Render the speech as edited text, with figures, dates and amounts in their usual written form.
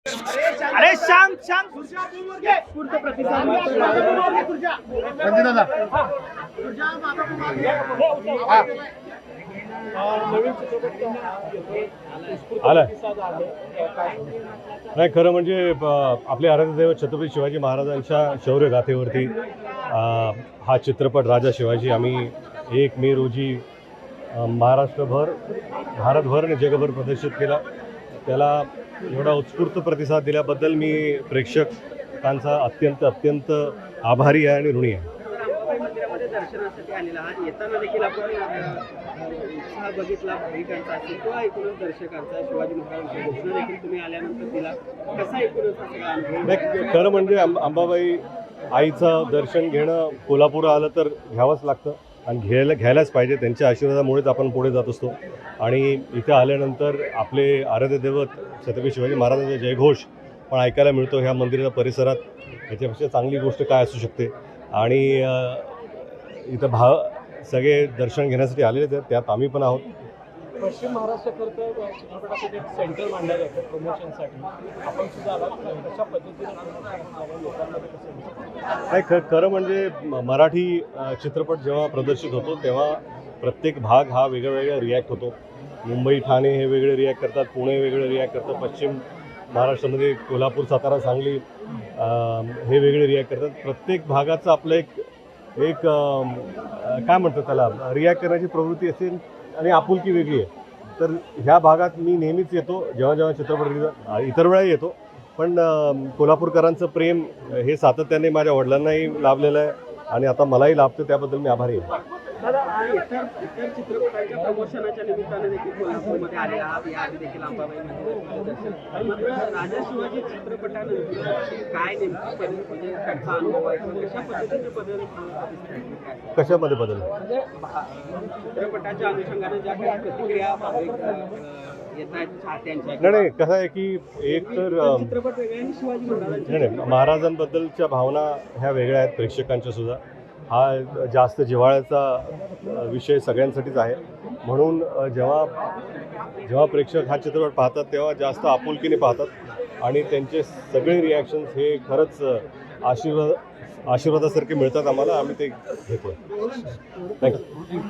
अरे शांत शांत उत्स्फूर्त प्रतिसाद दादा आला नाही. खरं म्हणजे आपले आराध्यदैवत छत्रपती शिवाजी महाराजांच्या शौर्यगाथेवरती हा चित्रपट राजा शिवाजी आम्ही 1 मे रोजी महाराष्ट्रभर, भारतभर आणि जगभर प्रदर्शित केला. त्याला एवढा उत्स्फूर्त प्रतिसाद दिल्याबद्दल मी प्रेक्षकांचा अत्यंत आभारी आहे आणि ऋणी आहे. मंदिरामध्ये दर्शनासाठी आलेला आहात. येताना देखील आपण उत्साह बघितला भाविकांचा असेल किंवा एकूणच दर्शकांचा. शिवाजी महाराजांच्या घोषणा देखील तुम्ही आल्यानंतर दिला. कसा एकूणच हा सगळा अनुभव? नाही, खरं म्हणजे अंबाबाई आईचं दर्शन घेणं कोल्हापूर आलं तर घ्यावंच लागतं आणि घ्यायलाच पाहिजे. त्यांच्या आशीर्वादामुळेच आपण पुढे जात असतो. आणि इथे आल्यानंतर आपले आराध्यदैवत छत्रपती शिवाजी महाराजांचा जयघोष पण ऐकायला मिळतो ह्या मंदिराच्या परिसरात. याच्यापेक्षा चांगली गोष्ट काय असू शकते. आणि इथं सगळे दर्शन घेण्यासाठी आलेले आहेत, त्यात आम्ही पण आहोत. पश्चिम महाराष्ट्राकरता चित्रपटासाठी एक सेंटर मांडलं जातं प्रमोशनसाठी. आपण सुद्धा आलात, कशा पद्धतीने लोकांमध्ये कसं? नाही, खरं म्हणजे मराठी चित्रपट जेव्हा प्रदर्शित होतो तेव्हा प्रत्येक भाग हा वेगळा रिॲक्ट होतो. मुंबई ठाणे हे वेगळे रिॲक्ट करतात, पुणे वेगळे रिॲक्ट करतात, पश्चिम महाराष्ट्रामध्ये कोल्हापूर सातारा सांगली हे वेगळे रिॲक्ट करतात. प्रत्येक भागाचं आपलं एक काय म्हणतात त्याला रिॲक्ट करण्याची प्रवृत्ती असेल आणि आपुलकी वेगळी आहे. तर ह्या भागात मी नेहमीच येतो जेव्हा चित्रपट इतर वेळा येतो. पण कोल्हापूरकरांचं प्रेम हे सातत्याने माझ्या वडिलांनाही लाभलेलं आहे आणि आता मलाही लाभतं. त्याबद्दल मी आभारी आहे. दादा, इतर चित्रपटांच्या प्रमोशनाच्या निमित्ताने देखील कोल्हापूरमध्ये आलेला आहात. याआधी देखील अंबाबाई मंदिरामध्ये दर्शन. मात्र राजा शिवाजी चित्रपटानंतर काय नेमकी म्हणजे कसा अनुभव आहे किंवा कशा पद्धतीने बदल कशामध्ये बदल? म्हणजे चित्रपटाच्या अनुषंगाने ज्या काही प्रतिक्रिया येत आहेत चाहत्यांच्या. नाही, कसं आहे की एक तर चित्रपट वेगळे आणि शिवाजी महाराजांचे नाही, महाराजांबद्दलच्या भावना ह्या वेगळ्या आहेत प्रेक्षकांच्या सुद्धा. हा जास्त जिव्हाळ्याचा विषय सगळ्यांसाठीच आहे. म्हणून जेव्हा प्रेक्षक हा चित्रपट पाहतात तेव्हा जास्त आपुलकीने पाहतात आणि त्यांचे सगळे रिॲक्शन्स हे खरंच आशीर्वादासारखे मिळतात आम्हाला. आम्ही ते घेतो. थँक्यू.